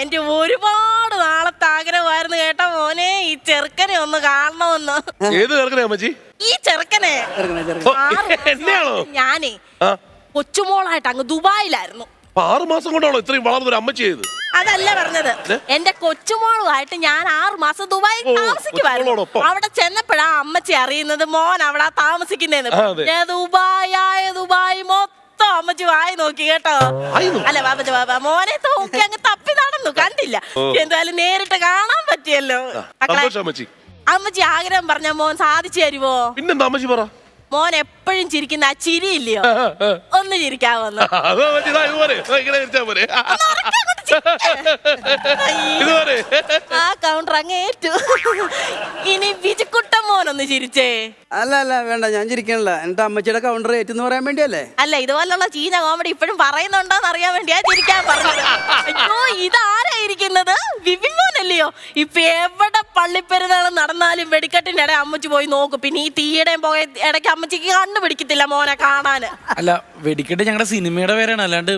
എന്റെ ഒരുപാട് നാളത്തെ ആഗ്രഹമായിരുന്നു കേട്ടോ മോനെ, ഈ ചെറുക്കനെ ഒന്ന് കാണണമെന്ന്. ഏത് ചെറുക്കനെ അമ്മച്ചി? ഈ ചെറുക്കനെ എന്നെയാണോ? ഞാനേ കൊച്ചുമോളായിട്ട് അങ്ങ് ദുബായിലായിരുന്നു. 6 മാസം കൊണ്ടാണോ ഇത്രയും വളർന്നൊരു അമ്മച്ചി ചെയ്ത്? അതല്ല പറഞ്ഞത്, എന്റെ കൊച്ചുമോളുമായിട്ട് ഞാൻ 6 മാസം ദുബായിൽ താമസിക്കുമായിരുന്നു. അവിടെ ചെന്നപ്പോഴാ അമ്മച്ചി അറിയുന്നത് മോൻ അവിടെ താമസിക്കുന്നേന്ന്. ദുബായ് മൊത്തം അമ്മച്ചി വായി നോക്കി കേട്ടോ. അല്ല ബാബ മോനെ നോക്കി അങ്ങ് തപ്പി നടന്നു, കണ്ടില്ല. എന്തായാലും നേരിട്ട് കാണാൻ പറ്റിയല്ലോ. അമ്മച്ചി ആഗ്രഹം പറഞ്ഞ മോൻ സാധിച്ചു തരുവോ? പിന്നെന്താ അമ്മച്ചി പറ. മോൻ എപ്പോഴും ചിരിക്കുന്ന ആ ചിരിയില്ലയോ, ഒന്ന് ചിരിക്കാവോന്ന്? ആ കൗണ്ടർ അങ്ങേറ്റു. ഇനി വിജുക്കുട്ടൻ മോനൊന്ന് ചിരിച്ചേ. അല്ല വേണ്ട, ഞാൻ ചിരിക്കണില്ല. എന്റെ അമ്മച്ചിയുടെ കൗണ്ടർ ഏറ്റെന്ന് പറയാൻ വേണ്ടിയല്ലേ? അല്ല, ഇതുപോലുള്ള ചീന കോമഡി ഇപ്പോഴും പറയുന്നുണ്ടോന്ന് അറിയാൻ വേണ്ടിയാ ചിരിക്കാൻ പറഞ്ഞത്. അയ്യോ, ഇതാരായിരിക്കുന്നത്? വിപിൻ മോനല്ലയോ? ഇപ്പൊ എവിടെ പള്ളിപ്പെരുന്നാൾ നടന്നാലും വെടിക്കെട്ടിന്റെ ഇടയിൽ അമ്മച്ചി പോയി നോക്കും. പിന്നെ ഈ തീയുടെയും പോയ ഇടയ്ക്ക് അമ്മച്ചിക്ക് കണ്ടുപിടിക്കത്തില്ല മോനെ കാണാന്. അല്ല, വെടിക്കെട്ട് ഞങ്ങളുടെ സിനിമയുടെ പേരാണ്, അല്ലാണ്ട്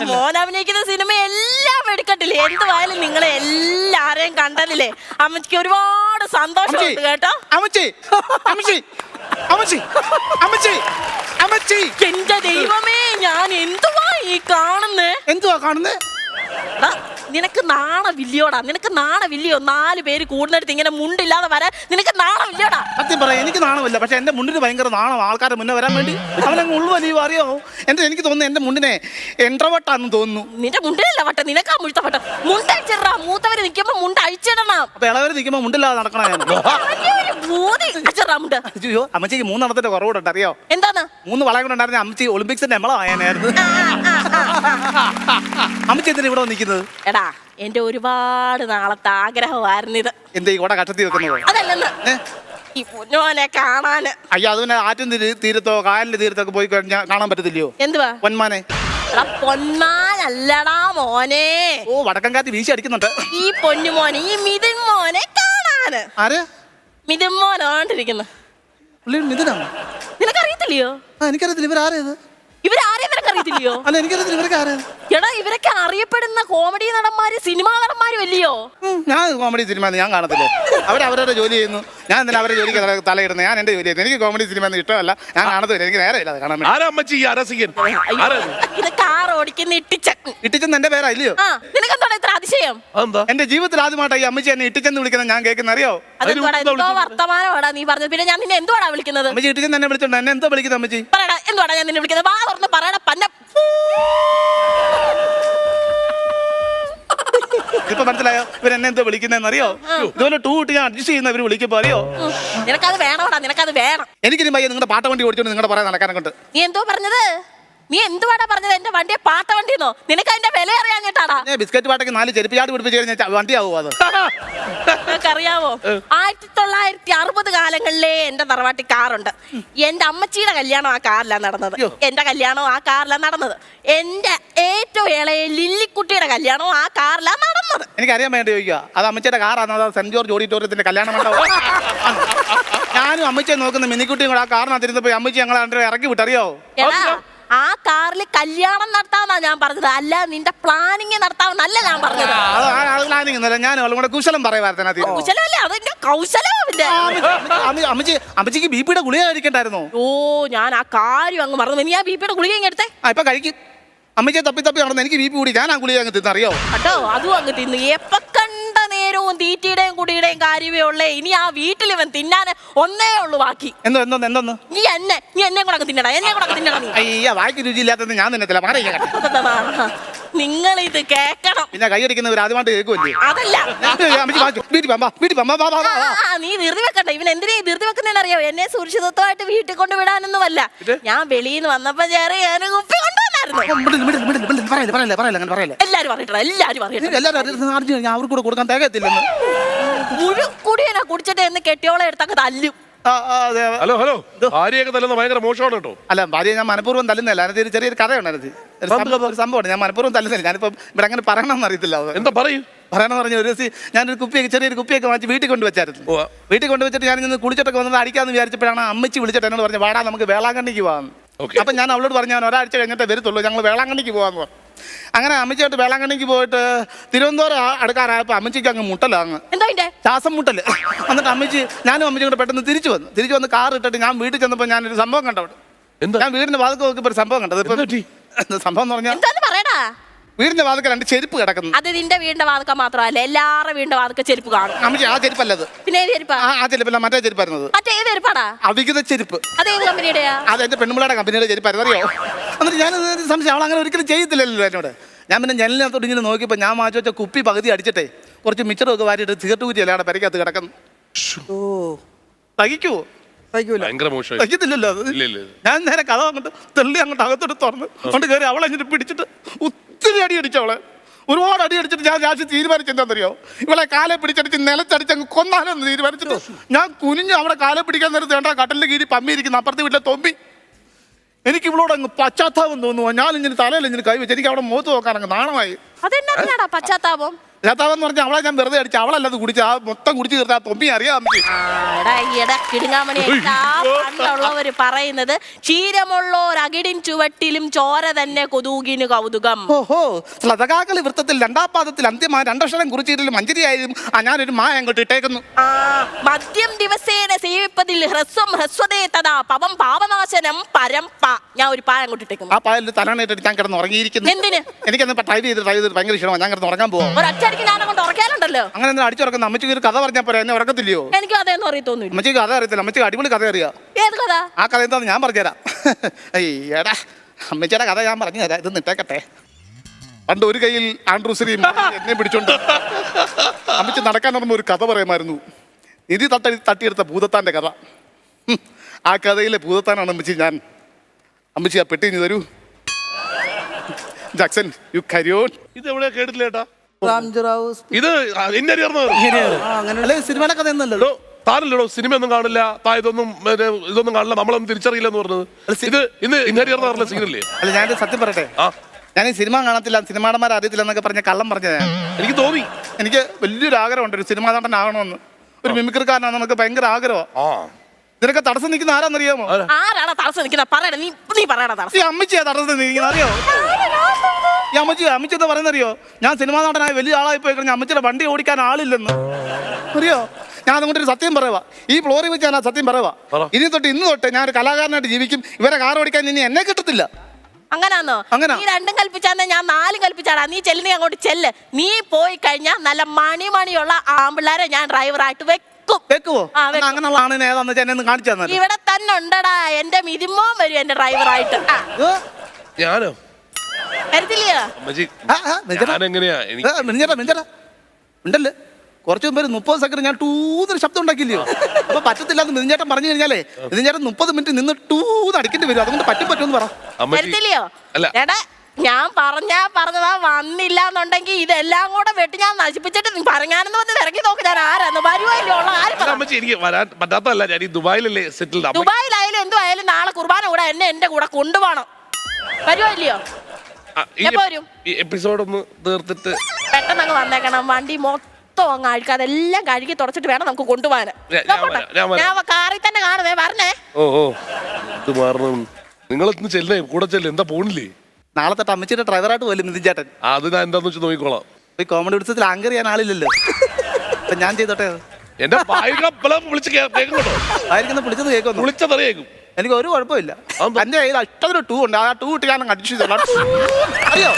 മോൻ അഭിനയിക്കുന്ന സിനിമ എല്ലാം വെടിക്കെട്ടില്ലേ. എന്തുവായാലും നിങ്ങളെ എല്ലാരെയും കണ്ടതില്ലേ അമ്മച്ചിക്ക് ഒരുപാട് സന്തോഷമുണ്ട് കേട്ടോ. എന്റെ ദൈവമേ, ഞാൻ എന്തുവാ ഈ കാണുന്നേ? നിനക്ക് നാണമില്ലയോടാ? നിനക്ക് നാണമില്ലയോ? 4 പേര് കൂടുന്നിടത്ത് ഇങ്ങനെ മുണ്ടില്ലാതെ വരാൻ നിനക്ക് നാണമില്ലയോടാ? സത്യം പറയാം, എനിക്ക് നാണമില്ല. പക്ഷെ എന്റെ മുണ്ടിന് ഭയങ്കര നാണം. ആൾക്കാരുടെ മുന്നേ വരാൻ വേണ്ടി അവനങ്ങ് ഉള്ളുവലീ അറിയോ? എനിക്ക് തോന്നുന്നു എന്റെ മുണ്ടിനെ എൻട്രവട്ടാന്ന് തോന്നുന്നു. നിന്റെ മുണ്ടിലല്ല വട്ട, നിനക്കാ മുഴുത്ത വട്ട. മുണ്ടഴിച്ചിടാ. മൂത്തവര് നിൽക്കുമ്പോ മുണ്ട് അഴിച്ചിടണം. അപ്പൊ ഇളവര് നിൽക്കുമ്പോ മുണ്ടില്ലാതെ നടക്കണ അയ്യോ, അമ്മച്ചിക്ക് 3 എണ്ണത്തിന്റെ കുറവുണ്ട് അറിയോ? എന്താണ്? 3 വളയം കൊണ്ടുണ്ടായിരുന്ന അമ്മച്ചി ഒളിമ്പിക്സിന്റെ എമ്മളായിരുന്നു. അമ്മച്ചി എന്തിനാ ഇവിടെ നിൽക്കുന്നത്? എടാ, എന്റെ ഒരുപാട് നാളത്തെ ആഗ്രഹമായിരുന്നു ഇത്. എന്താ ഈ കൂടെ കട്ടത്തി വെക്കുന്നത്? അതല്ലെന്ന്, ഈ പൊന്നോനെ കാണാന്. അയ്യോ, അതിനെ ആറ്റും തീരത്തോ കായലിന്റെ തീരത്തൊക്കെ പോയി കഴിഞ്ഞാൽ കാണാൻ പറ്റത്തില്ലയോ? എന്തുവാ പൊന്മാനെ? പൊന്മാനല്ലടാ മോനെ. ഓ, വടക്കം കാറ്റ് വീശി അടിക്കുന്നുണ്ട്. ഈ പൊന്നുമോനെ, ഈ മിഥുൻ മോനെ കാണാന്. ആര്? മിഥുൻ മോനോണ്ടിരിക്കുന്നു. മിഥുനാണോ? നിനക്കറിയത്തില്ലയോ? എനിക്കറിയത്തില്ല. ഇവരാരേത്? ഇവരാരെയും നിനക്കറിയത്തില്ലയോ? അല്ല, എനിക്കറിയത്തില്ല. ഇവരൊക്കെ ആരാ? എടാ, ഇവരൊക്കെ അറിയപ്പെടുന്ന കോമഡി നടന്മാര്, സിനിമാ നടന്മാരും അല്ലയോ? ഞാൻ കോമഡി സിനിമ ഞാൻ കാണത്തില്ല. അവരവരുടെ ജോലി ചെയ്യുന്നു. ഞാൻ എന്തിനാ അവരുടെ ജോലിക്ക് തലയിടുന്നത്? ഞാൻ എന്റെ ജോലി ചെയ്യുന്നു. എനിക്ക് കോമഡി സിനിമ ഒന്നും ഇഷ്ടമല്ല. ഞാൻ കാണത്തില്ല. എനിക്ക് നേരെ ഇല്ല കാണാൻ. ഇത് കാർ ഓടിക്കുന്ന ഇട്ടിച്ചെന്ന് എന്റെ പേരാ ഇല്ലയോ? നിനക്കെന്താണ് ഇത്ര അതിശയം? എന്റെ ജീവിതത്തിൽ ആദ്യമായിട്ടായി അമ്മച്ചി എന്നെ ഇട്ടിച്ചെന്ന് വിളിക്കുന്നത് ഞാൻ കേൾക്കുന്ന അറിയോ? എന്തോ വർത്തമാനമാടാ നീ പറഞ്ഞത്. പിന്നെ ഞാൻ നിന്നെ എന്തുവാടാ വിളിക്കുന്നത്? അമ്മച്ചി ഇട്ടിച്ചെന്ന് എന്നെ വിളിച്ചോണ്ട് എന്നെ എന്തോ വിളിക്കുന്നത് അമ്മച്ചി? പറയടാ, എന്തുവാടാ ഞാൻ നിന്നെ വിളിക്കുന്നത്? വാ തുറന്ന് പറയടാ പന്ന. ഇപ്പൊ മനസ്സിലായോ ഇവരെന്നെ എന്തോ വിളിക്കുന്നതെന്ന് അറിയോ? ഇതുപോലെ 2 ഇട്ട് ഞാൻ അഡ്ജസ്റ്റ് ചെയ്യുന്ന ഇവര് വിളിക്കുമ്പോ അറിയോ? നിനക്കത് വേണോടാ, നിനക്കത് വേണം. എനിക്കിനി പയ്യ നിങ്ങളുടെ പാട്ട വണ്ടി ഓടിച്ചോണ്ട് നിങ്ങളുടെ പറയാൻ നടക്കാനെ കൊണ്ട്. നീ എന്തോ പറഞ്ഞത്? നീ എന്തുവാടാ പറഞ്ഞത്? എന്റെ വണ്ടിയെ പാട്ട വണ്ടിന്നോ? നിനക്ക് അതിന്റെ വില അറിയാഞ്ഞിട്ടാടാ. ബിസ്ക്കറ്റ് പാട്ടയ്ക്ക് 4 ചെരുപ്പ് ചാടി പിടിപ്പിച്ച് കഴിഞ്ഞാൽ വണ്ടിയാവോ അത്? നിനക്കറിയാവോ, 1960 കാലങ്ങളിലെ എന്റെ തറവാട്ടി കാറുണ്ട്. എന്റെ അമ്മച്ചിയുടെ കല്യാണം ആ കാറിലാണ് നടന്നത്. എന്റെ കല്യാണം ആ കാറിലാണ് നടന്നത്. എന്റെ ഏറ്റവും ഇളയ ലില്ലിക്കുട്ടിയുടെ കല്യാണം ആ കാറിലാണ് നടന്നത്. എനിക്കറിയാൻ വേണ്ടി ചോദിക്കുക, അത് അമ്മച്ചിയുടെ കാറാണോ സെന്റ് ജോർജ് ഓഡിറ്റോറിയത്തിന്റെ കല്യാണം? ഞാനും അമ്മച്ചിയെ നോക്കുന്ന മിനിക്കുട്ടിയും കൂടെ ആ കാറിനകത്തിരുന്നപ്പോ അമ്മച്ചി ഞങ്ങളെ ഇറക്കി വിട്ടറിയോ? ആ കാറിൽ കല്യാണം നടത്താമെന്നാ ഞാൻ പറഞ്ഞത്, അല്ല നിന്റെ പ്ലാനിങ് നടത്താമെന്നല്ല ഞാൻ പറഞ്ഞത്. ഞാൻ അവളുടെ കുശലം പറയുവായിരുന്നു. കുശലമല്ലേ, അതെന്റെ കൗശലം. അമ്മച്ചിക്ക് ബിപിയുടെ ഗുളിക കഴിക്കണ്ടായിരുന്നോ? ഓ, ഞാൻ ആ കാര്യം അങ്ങ് മറന്നു. നീ ആ ബിപിയുടെ ഗുളിക ഇങ്ങ് എടുത്തേ. ഇപ്പൊ കഴിക്കും. അമ്മച്ചിയെ തപ്പി നടന്ന് എനിക്ക് ബിപി കൂടി. ഞാൻ ആ ഗുളിക അങ്ങ് തിന്നറിയോ? കേട്ടോ, അതും അങ്ങ് തിന്നു. എപ്പ കണ്ട നേരവും തീറ്റയുടെയും കുടിയുടെയും കാര്യമേ ഉള്ളേ. ഇനി ആ വീട്ടിൽ ഇവൻ തിന്നാന് ഒന്നേ ഉള്ളു ബാക്കി. എന്തോന്ന്? നീ എന്നെ കൂടെ തിന്നടാ, എന്നെ കൂടെ തിന്നടാ. നീ അയ്യ, വായിക്ക് രുചിയില്ലാത്തത് ഞാൻ തിന്നത്തില്ല. നിങ്ങൾ ഇത് കേക്കണം. പിന്നെ കൈയടിക്കുന്നവർ ആദ്യമായിട്ട് കേൾക്കുമല്ലേ? അതല്ല, നീ ധൃതി വെക്കണ്ട. ഇവൻ എന്തിനാ ധൃതി വെക്കുന്നതെന്ന് അറിയാവോ? എന്നെ സുരക്ഷിതത്വമായിട്ട് വീട്ടിൽ കൊണ്ട് വിടാനൊന്നുമല്ല. ഞാൻ വെളിയിൽ നിന്ന് വന്നപ്പോ ചെറിയ കുപ്പി കൊണ്ടുവന്നായിരുന്നു. എല്ലാരും അവർക്ക് കൂടെ കൊടുക്കാൻ തികയത്തില്ലെന്ന്. കുടിയനാ കുടിച്ചിട്ട് എന്ന് കെട്ടിയോളെ എടുത്തൊക്കെ തല്ലും. ഹലോ ഭാര്യയൊക്കെ തല്ലുന്ന ഭയങ്കര മോശമാണ് കേട്ടോ. അല്ല, ഭാര്യ ഞാൻ മനഃപൂർവ്വം തല്ലുന്നില്ല. അതിനകത്ത് ചെറിയൊരു കഥയുണ്ടായിരുന്നു. ഒരു സംഭവമാണ്. ഞാൻ മനഃപൂർവ്വം തല്ലുന്നില്ല. ഞാനിപ്പോ ഇവിടെ അങ്ങനെ പറയണമെന്ന് അറിയത്തില്ല. എന്താ പറയണമെന്ന് പറഞ്ഞ ഒരു ദിവസം ഞാനൊരു ചെറിയൊരു കുപ്പിയൊക്കെ വാങ്ങിച്ച് വീട്ടിൽ കൊണ്ടുവച്ചായിരുന്നു. വീട്ടിൽ കൊണ്ടുവച്ചിട്ട് ഞാൻ ഇന്ന് കുളിച്ചിട്ടൊക്കെ വന്നത് അടിക്കാന്ന് വിചാരിച്ചപ്പോഴാണ് അമ്മച്ചി വിളിച്ചിട്ട് എന്നോട് പറഞ്ഞു, വാടാ നമുക്ക് വേളാങ്കണ്ണിക്ക് പോകാമെന്ന്. അപ്പൊ ഞാൻ അവളോട് പറഞ്ഞു, ഞാൻ ഒരാഴ്ച കഴിഞ്ഞിട്ടേ വരത്തുള്ളൂ, ഞങ്ങൾ വേളാങ്കണ്ണിക്ക് പോകാന്ന് പറഞ്ഞു. അങ്ങനെ അമ്മച്ചിയായിട്ട് വേളാങ്കണ്ണിക്ക് പോയിട്ട് തിരുവനന്തപുരം അടുക്കാറായപ്പോൾ അമ്മച്ചിക്ക് അങ്ങ് മുട്ടല അങ്ങ് എന്താ ഇതിന്റെ ശ്വാസം മുട്ടല്. എന്നിട്ട് ഞാനും അമ്മച്ചിയും കൂടെ പെട്ടെന്ന് തിരിച്ചു വന്ന് കാർ ഇട്ടിട്ട് ഞാൻ വീട്ടിൽ ചെന്നപ്പോൾ ഞാനൊരു സംഭവം കണ്ടവിടെ. ഞാൻ വീടിന്റെ വാതിൽക്ക് നോക്കിയപ്പോൾ ഒരു സംഭവം കണ്ടത്. ഇപ്പൊ സംഭവം എന്ന് പറഞ്ഞാൽ എന്താന്ന് പറയടാ. വീടിന്റെ വാതിൽക്ക് 2 ചെരുപ്പ് കിടക്കുന്നു. അത് നിന്റെ വീടിന്റെ വാതിക്ക മാത്രമല്ല, എല്ലാവരുടെ വീടിന്റെ വാതിക്ക ചെരുപ്പ് കാണും. അമ്മച്ചി ആ ചെരുപ്പല്ലത്. പിന്നെ ഏത് ചെരുപ്പാ? ആ ചെരുപ്പല്ല, മറ്റേ ചെരുപ്പായിരുന്നത്. മറ്റേത് ചെരുപ്പാടാ? അവിഹിത ചെരുപ്പ്. അതേത് കമ്പനിയുടെയാ? അത് എന്റെ പെണ്ണുമ്പിളയുടെ കമ്പനിയുടെ ചെരുപ്പായിരുന്നു, അറിയോ? എന്നിട്ട് ഞാൻ സംശയം, അവൾ അങ്ങനെ ഒരിക്കലും ചെയ്യത്തില്ലല്ലോ എന്നോട്. ഞാൻ പിന്നെ ജനലിനകത്തോട്ട് ഇങ്ങനെ നോക്കിയപ്പോൾ ഞാൻ മാറ്റി വെച്ച കുപ്പി പകുതി അടിച്ചിട്ടേ കുറച്ച് മിച്ചറൊക്കെ വാരിയിട്ട് സിഗരറ്റ് കുറ്റി അല്ലാതെ പെരക്കകത്ത് കിടക്കുന്നു. ഓ തകിക്കുവോ? സഹിക്കൂല. ഭയങ്കര മോശമായി. തയ്ക്കത്തില്ലല്ലോ അത്. ഞാൻ നേരെ കഥ അങ്ങോട്ട് തെള്ളി അങ്ങോട്ട് അകത്തോട്ട് തുറന്ന് കൊണ്ട് കയറി അവളെ അങ്ങോട്ട് പിടിച്ചിട്ട് ഒത്തിരി അടി അടിച്ചു. അവളെ ഒരുപാട് അടി അടിച്ചിട്ട് ഞാൻ രാശി തീരുമാനിച്ചെന്താണെന്നറിയോ? ഇവളെ കാലെ പിടിച്ചടിച്ച് നിലത്തടിച്ച് അങ്ങ് കൊന്നാലെന്ന് തീരുമാനിച്ചിട്ട് ഞാൻ കുനിഞ്ഞ് അവിടെ കാലെ പിടിക്കാൻ നേരത്ത് വേണ്ട കട്ടലിന്റെ കീഴിൽ പമ്മിയിരിക്കുന്നു അപ്പുറത്തെ വീട്ടിലെ തൊമ്പി. എനിക്ക് ഇവളോട് അങ്ങ് പശ്ചാത്താപം തോന്നുക. ഞാൻ ഇങ്ങനെ തലയിൽ ഇങ്ങനെ കൈ വെച്ച് എനിക്ക് അവിടെ മുഖത്ത് നോക്കാൻ അങ്ങ് നാണമായി. അതെന്നാ പശ്ചാത്താപം? പശ്ചാത്താപം പറഞ്ഞാൽ അവളെ ഞാൻ വെറുതെ അടിച്ചു. അവളല്ലത് കുടിച്ച് ആ മൊത്തം കുടിച്ച് തീർത്ത ആ തൊമ്പി അറിയാം. പണ്ടുള്ളവര് പറയുന്നത് ക്ഷീരമുള്ളോർ അകിടിൻ ചുവട്ടിലും ചോര തന്നെ കൊതൂകിന് കൗതുകം. ഓഹോ, ശ്ലതകാകളി വൃത്തത്തിൽ 2-ാം പാദത്തിൽ അന്ത്യമായ 2 അക്ഷരം കുറിച്ചിട്ടും മഞ്ചരിയായും ഞാനൊരു മായ അങ്ങോട്ട് ഇട്ടേക്കുന്നു. മദ്യം ദിവസേന സേവിപ്പതിൽ ഹ്രസ്വം ഹ്രസ്വതേ തഥാ പവം പാപനാശനം പരം പ. ഞാൻ ഒരു പായ അങ്ങോട്ട് ഇട്ടേക്കുന്നു. ആ പായലിൽ തലണയിട്ടിട്ട് ഞാൻ കിടന്ന് ഉറങ്ങിയിരിക്കുന്നു. എന്തിന്? എനിക്കെന്ന് ഡ്രൈവ് ചെയ്ത് ഭയങ്കര ഇഷ്ടമാണ്. ഞാൻ കിടന്ന് ഉറങ്ങാൻ പോവാം. ഒരൊറ്റയടിക്ക് ഞാൻ അങ്ങോട്ട് ഉറക്കാനുണ്ടല്ലോ. അങ്ങനെ എന്നാൽ അടിച്ചുറക്കുന്ന അമ്മച്ചിക്ക് ഒരു കഥ പറഞ്ഞാൽ പോരാ, എന്നെ ഉറക്കത്തില്ലയോ? എനിക്ക് അതൊന്നും അറിയത്തൊന്നുമില്ല. അമ്മച്ചിക്ക് കഥ അറിയത്തില്ല, അമ്മച്ചിക്ക് അടിപൊളി കഥ അറിയാം. ഏത് കഥ? ആ കഥ എന്താന്ന് ഞാൻ പറഞ്ഞുതരാം. ഏടാ അമ്മച്ചിയുടെ കഥ ഞാൻ പറഞ്ഞു തരാം, ഇത് നിട്ടേക്കട്ടെ. പണ്ട് ഒരു കയ്യിൽ ആൻഡ്രൂസരിയും എന്നെ പിടിച്ചോണ്ട് അമ്മച്ചി നടക്കാൻ നടന്ന ഒരു കഥ പറയുമായിരുന്നു. നിധി തട്ടിയെടുത്ത ഭൂതത്താന്റെ കഥ. ആ കഥയിലെ ഭൂതത്താനാണ് അമ്മച്ചി ഞാൻ. അമ്മച്ചി ആ പെട്ടി തരൂ. Jackson you carry on. ഇത് എവിടെയാ കേട്ടില്ല ഏട്ടാ? രാംജിറാവു ഇത് എന്നെ അറിയാവുന്നവർ അങ്ങനെ സിനിമയുടെ കഥ എന്നല്ലോ. താനല്ലടോ സിനിമ ഒന്നും കാണില്ല, ഇതൊന്നും കാണില്ല, നമ്മളൊന്നും തിരിച്ചറിയില്ലെന്ന് പറഞ്ഞത്. ഇത് ഇന്ന് ഇന്നറിയാവുന്ന പറഞ്ഞ സീനല്ലേ? അല്ല ഞാൻ സത്യം പറയട്ടെ, ഞാൻ ഈ സിനിമ കാണത്തില്ല, സിനിമാടന്മാർ അറിയത്തില്ല എന്നൊക്കെ പറഞ്ഞ കള്ളം പറഞ്ഞത് എനിക്ക് തോന്നി. എനിക്ക് വലിയൊരു ആഗ്രഹമുണ്ട് ഒരു സിനിമാ നടനാകണമെന്ന്, ഒരു മിമിക്രിക്കാരനാണ് നമുക്ക് ഭയങ്കര ആഗ്രഹം. നിനക്ക് തടസ്സം നിൽക്കുന്ന ആരാന്നറിയാമോ? ആരാണ് തടസ്സം നിൽക്കുന്നത്? പറയണ നീ പറയണ തടസ്സം. ഈ അമ്മച്ചിയാ തടസ്സം നിൽക്കുന്നത്, അറിയോ? ഈ അമ്മച്ചി എന്താ പറയുന്നറിയോ? ഞാൻ സിനിമാ നടനായ വലിയ ആളായി പോയി കഴിഞ്ഞാൽ അമ്മച്ചിയുടെ വണ്ടി ഓടിക്കാൻ ആളില്ലെന്ന്, അറിയോ? ഞാൻ അതുകൊണ്ടൊരു സത്യം പറയുക, ഈ ഫ്ലോറിൽ വെച്ച് ഞാൻ ആ സത്യം പറയുക. ഇന്ന് തൊട്ട് ഞാൻ ഒരു കലാകാരനായിട്ട് ജീവിക്കും. ഇവരെ കാർ ഓടിക്കാൻ ഇനി എന്നെ കിട്ടത്തില്ല. അങ്ങനാന്നോ? നീ 2 കൽപ്പിച്ചാന്ന് ഞാൻ 4 കൽപ്പിച്ചാടാ. നീ ചെല്ലുന്ന അങ്ങോട്ട് ചെല്ല്. നീ പോയി കഴിഞ്ഞാൽ നല്ല മണിയുള്ള ആമ്പിള്ളേരെ ഞാൻ ഡ്രൈവറായിട്ട് വെക്കുവോ? അങ്ങനെയുള്ള ആണിനെ ഏതാന്ന് വെച്ചാൽ എന്നെ കാണിച്ചു തന്നെ. ഇവിടെ തന്നെ ഉണ്ടടാ, എന്റെ മിതിമോൻ വരും എന്റെ ഡ്രൈവറായിട്ട്. ഞാനോ വരത്തില്ലയോ? ഉണ്ടല്ലേ കുറച്ചു മുമ്പ് 30 സെക്കൻഡ് ഞാൻ ടൂന്നൊരു ശബ്ദം ഉണ്ടാക്കില്ലയോ? അപ്പൊ പറ്റത്തില്ല എന്ന് മിനിഞ്ഞേട്ടൻ പറഞ്ഞു കഴിഞ്ഞാലേ മിനിഞ്ഞേട്ടൻ 30 മിനിറ്റ് നിന്ന് ടൂന്ന് അടിക്കേണ്ടി വരും. അതുകൊണ്ട് പറ്റുമെന്ന് പറ. വരത്തില്ലയോ? എടാ ഞാൻ പറഞ്ഞതാ. വന്നില്ല എന്നുണ്ടെങ്കിൽ ഇതെല്ലാം കൂടെ വെട്ടി ഞാൻ നശിപ്പിച്ചിട്ട് നീ പറഞ്ഞാണെന്ന് വന്ന് ഇറങ്ങി നോക്ക്. ഞാൻ ആരാന്ന് വരുവായില്ലോ? എനിക്ക് വരാൻ പറ്റാത്തല്ല, ഞാൻ ദുബായിലല്ലേ സെറ്റിൽഡ്. ദുബായിലായാലും എന്തോ ആയാലും നാളെ കുർബാന കൂടെ എന്റെ കൂടെ കൊണ്ടുപോകണം. വരുവായില്ലയോ? എപ്പോ വരും? ഈ എപ്പിസോഡ് ഒന്ന് തീർത്തിട്ട് പെട്ടെന്ന് അങ്ങ് വന്നേക്കണം. വണ്ടി മൊത്തം അങ്ങ് അഴുക്കാതെ എല്ലാം കഴുകി തുടച്ചിട്ട് വേണം നമുക്ക് കൊണ്ടുപോകാൻ. ഞാൻ കാറിൽ തന്നെ കാണുവേ. പറഞ്ഞേ. ഓ ഇത് മാറണം. നിങ്ങളൊന്ന് ചെല്ലേ, കൂടെ ചെല്ലേ. എന്താ പോണില്ലേ? നാളെ തൊട്ട് അമ്മച്ചിയുടെ ഡ്രൈവറായിട്ട് പോലും മിഥുൻചേട്ടൻ. അത് ഞാൻ എന്താന്ന് വെച്ച് നോക്കിക്കോളാം. ഈ കോമഡി ഉത്സവത്തിൽ ആങ്കർ ചെയ്യാൻ ആളില്ലല്ലോ. അപ്പൊ ഞാൻ ചെയ്തോട്ടെ. എന്റെ വിളിച്ചത് കേൾക്കുന്നു. വിളിച്ചതറിയേക്കും. എനിക്ക് ഒരു കുഴപ്പമില്ല. എന്റെ കയ്യിൽ ഇഷ്ടത്തിന് 2 ഉണ്ട്. ആ 2 ഇട്ട് ഞാൻ അടിച്ചു ചെയ്തോളാം. അറിയോ?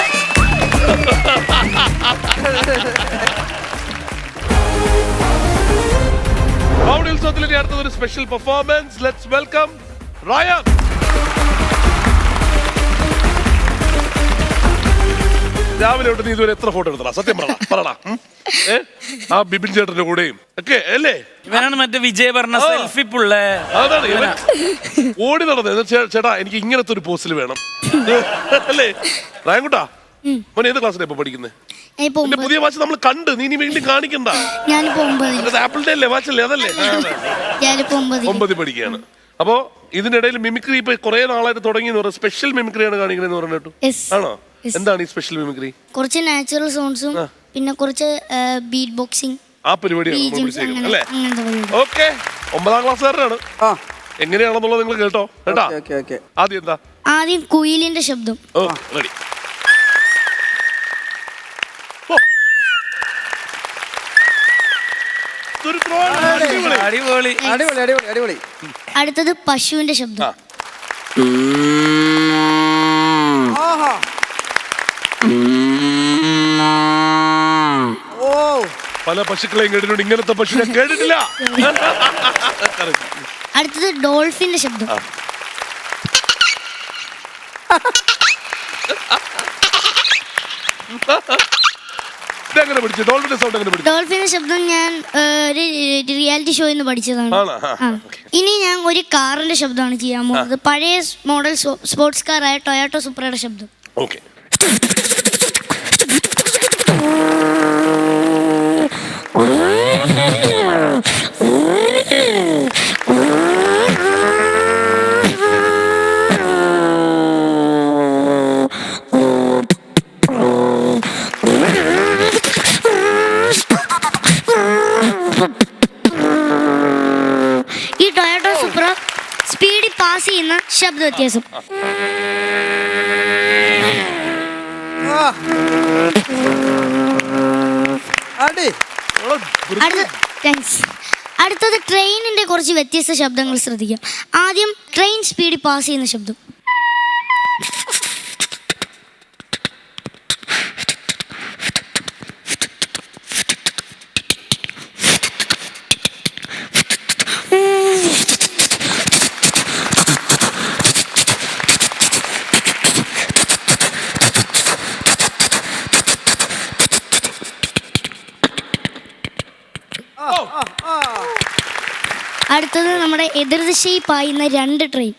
കോമഡി ഉത്സവത്തിലെ അടുത്തൊരു special performance. Let's welcome Ryan. രാവിലെ തൊട്ട് നീ ഇതുവരെ എത്ര ഫോട്ടോ എടുത്തടാ? സത്യം പറടാ. ആ ബിബിൻ ചേട്ടന്റെ കൂടെയും ഒക്കെ അല്ലേ? ഇവനാണ് മറ്റേ വിജയ് പറഞ്ഞ സെൽഫി പുള്ളേ. അതാണ് ഇവൻ ഓടി നടന്നത്. ചേട്ടാ എനിക്ക് ഇങ്ങനത്തെ ഒരു പോസ്റ്റിൽ വേണം അല്ലേ? റയൻകുട്ടാ, മോൻ ഏത് ക്ലാസ്സിലാണ് ഇപ്പൊ പഠിക്കുന്നത്? പുതിയ വാച്ച് നമ്മൾ കണ്ട്, നീ വീണ്ടും കാണിക്കണ്ട. ആപ്പിൾ ഡേ അല്ലേ വാച്ചല്ലേ? അതല്ലേ 9 പഠിക്കുകയാണ്. അപ്പോ ഇതിനിടയിൽ മിമിക്രി ഇപ്പൊ കുറെ നാളായിട്ട് തുടങ്ങി. സ്പെഷ്യൽ മിമിക്രിയാണ് കാണിക്കണെന്ന് പറഞ്ഞിട്ടു. ആണോ? എന്താണ് ഈ സ്പെഷ്യൽ മിമിക്രി? കുറച്ച് നാച്ചുറൽ സൗണ്ട്സും പിന്നെ കുറച്ച് ബീറ്റ് ബോക്സിംഗ് ആ പരിപാടിയാണ് അല്ലേ? ഓക്കെ, 9ാം ക്ലാസ്സുകാരനാണ്. എങ്ങനെയാണെന്നുള്ളത് നിങ്ങൾ കേട്ടോ. കേട്ടാ? ആദ്യം എന്താ? ആദ്യം കുയിലിന്റെ ശബ്ദം. ഓ റെഡി. ഒരു throw ആണ്. അടിപൊളി. അടിപൊളി. അടിപൊളി അടിപൊളി അടിപൊളി. അടുത്തത് പശുവിന്റെ ശബ്ദം. ആഹാ. ഓ പല പശുക്കളെയും കേട്ടിട്ടുണ്ട്, ഇങ്ങനത്തെ പശുവിനെ കേട്ടിട്ടില്ല. Correct. അടുത്തത് ഡോൾഫിന്റെ ശബ്ദം. ഇതെങ്ങനെ പഠിച്ചു? ഡോൾഫിന്റെ സൗണ്ട് എങ്ങനെ പഠിച്ചു? ഡോൾഫിന്റെ ശബ്ദം ഞാൻ ഒരു റിയാലിറ്റി ഷോയിൽ നിന്ന് പഠിച്ചതാണ്. ആണോ? ആ. ഇനി ഞാൻ ഒരു കാറിന്റെ ശബ്ദമാണ് ചെയ്യാൻ പോകുന്നത്. പഴയ മോഡൽ സ്പോർട്സ് കാറായ ടൊയോട്ടോ സുപ്രയുടെ ശബ്ദം. ഓക്കെ. ഈ ടൊയോട്ടോ സുപ്ര സ്പീഡിൽ പാസ് ചെയ്യുന്ന ശബ്ദ വ്യത്യാസം. ആ. അടി. അടുത്തത് ട്രെയിനിന്റെ കുറച്ച് വ്യത്യസ്ത ശബ്ദങ്ങൾ ശ്രദ്ധിക്കാം. ആദ്യം ട്രെയിൻ സ്പീഡിൽ പാസ് ചെയ്യുന്ന ശബ്ദം. അടുത്തത് നമ്മുടെ എതിർദിശയിൽ പായുന്ന 2 ട്രെയിൻ.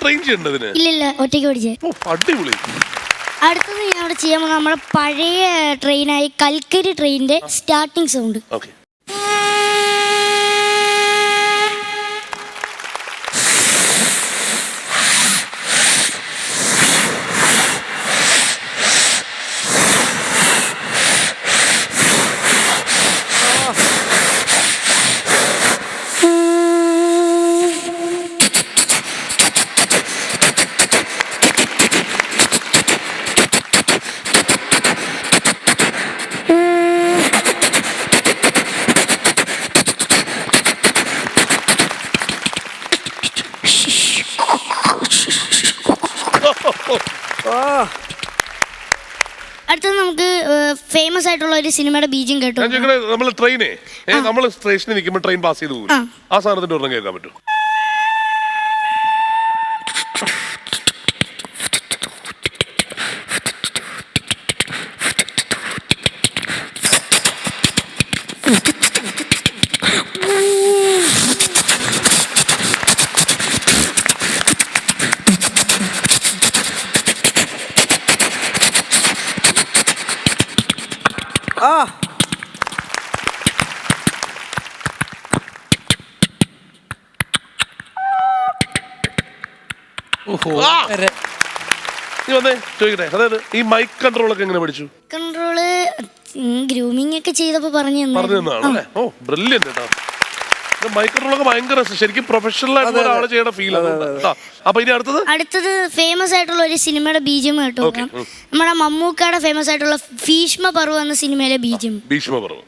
ട്രെയിൻ ചെയ്യേണ്ടതിന് ഇല്ലില്ല, ഒറ്റയ്ക്ക് പഠിച്ചേ. അടിപൊളി. അടുത്തത് ഞാൻ അവിടെ ചെയ്യാൻ പോകുന്നത് നമ്മുടെ പഴയ ട്രെയിനായി കൽക്കരി ട്രെയിനിന്റെ സ്റ്റാർട്ടിങ് സൗണ്ട്. ഓക്കെ. അടുത്തത് നമുക്ക് ഫേമസ് ആയിട്ടുള്ള ഒരു സിനിമയുടെ ബീജം കേട്ടോ. നമ്മൾ ട്രെയിനേ നമ്മൾ സ്റ്റേഷനിൽ നിൽക്കുമ്പോൾ ട്രെയിൻ പാസ് ചെയ്ത് പോകും. ആ സാധനത്തിന്റെ ഒരെണ്ണം കേൾക്കാൻ പറ്റും? ആ. നീ വന്നേ ചോദിക്കട്ടെ, അതായത് ഈ മൈക്ക് കൺട്രോൾ ഒക്കെ എങ്ങനെ പഠിച്ചു? കൺട്രോള് ഗ്രൂമിംഗ് ഒക്കെ ചെയ്തപ്പോ പറഞ്ഞു തന്നാണല്ലേ? ഓ ബ്രില്യന്റ് കേട്ടോ. മൈക്ക് കൺട്രോൾ ഒക്കെ ഭയങ്കര ശരിക്കും പ്രൊഫഷണൽ ആയിട്ടുള്ള ഒരാൾ ചെയ്യണ ഫീൽ. അപ്പൊ ഇനി അടുത്തത് ഫേമസ് ആയിട്ടുള്ള ഒരു സിനിമയുടെ ബീജം കേട്ടോ. നമ്മുടെ മമ്മൂക്കയുടെ ഫേമസ് ആയിട്ടുള്ള ഭീഷ്മ പർവ് എന്ന സിനിമയിലെ ബീജം. ഭീഷ്മ പർവ്.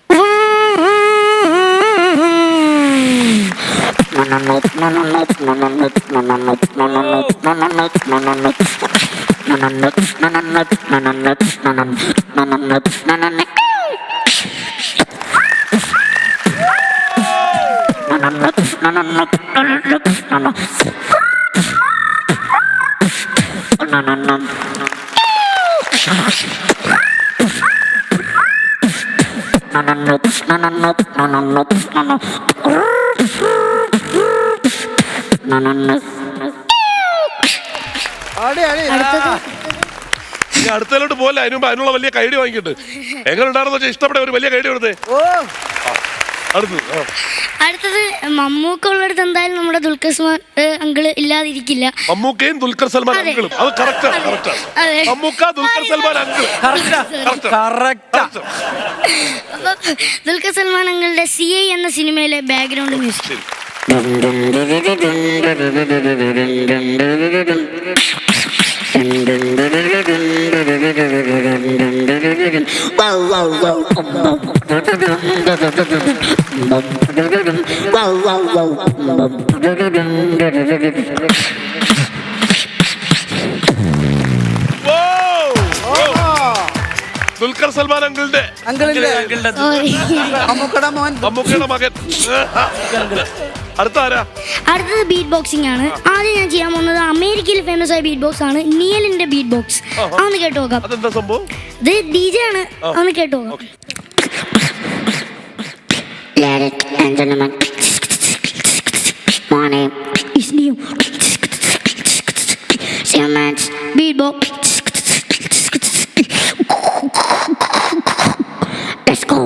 ഇനി അടുത്തതിലോട്ട് പോലെ അതിന് മുമ്പ് അതിനുള്ള വലിയ കൈഡി വാങ്ങിക്കിട്ട് എങ്ങനെ ഉണ്ടായിരുന്നു വെച്ചാൽ ഇഷ്ടപ്പെട്ട ഒരു വലിയ കൈഡി കൊടുത്തേ. അടുത്തത് മമ്മൂക്ക ഉള്ളിടത്ത് എന്തായാലും നമ്മുടെ ദുൽഖർ സൽമാൻ അങ്കിള് ഇല്ലാതിരിക്കില്ല. മമ്മൂക്കയും ദുൽഖർ സൽമാൻ അങ്കിളും അത് കറക്റ്റാണ്. അതെ. മമ്മൂക്ക ദുൽഖർ സൽമാൻ അങ്കിൾ അപ്പൊ ദുൽഖർ സൽമാൻ അങ്കിളുടെ CI എന്ന സിനിമയിലെ ബാക്ക്ഗ്രൗണ്ട് മ്യൂസിക്. ദുൽഖർ സൽമാൻ അങ്കിളുടെ മമ്മൂക്കയുടെ മോൻ, മമ്മൂക്കയുടെ മകൻ. അടുത്ത ആരാ? അടുത്തത് ബീറ്റ് ബോക്സിംഗ് ആണ്. ആദ്യം ഞാൻ ചെയ്യാൻ പോകുന്നത് അമേരിക്കയിൽ ഫേമസ് ആയ ബീറ്റ് ബോക്സ് ആണ്, നിയലിന്റെ ബീറ്റ് ബോക്സ്. അതൊന്ന് കേട്ടു നോക്കാം. അതെന്താ സംഭവം? ഇത് DJ ആണ്, അതൊന്ന് കേട്ടു നോക്കാം. My name is Neo. Man's beat box. Let's go.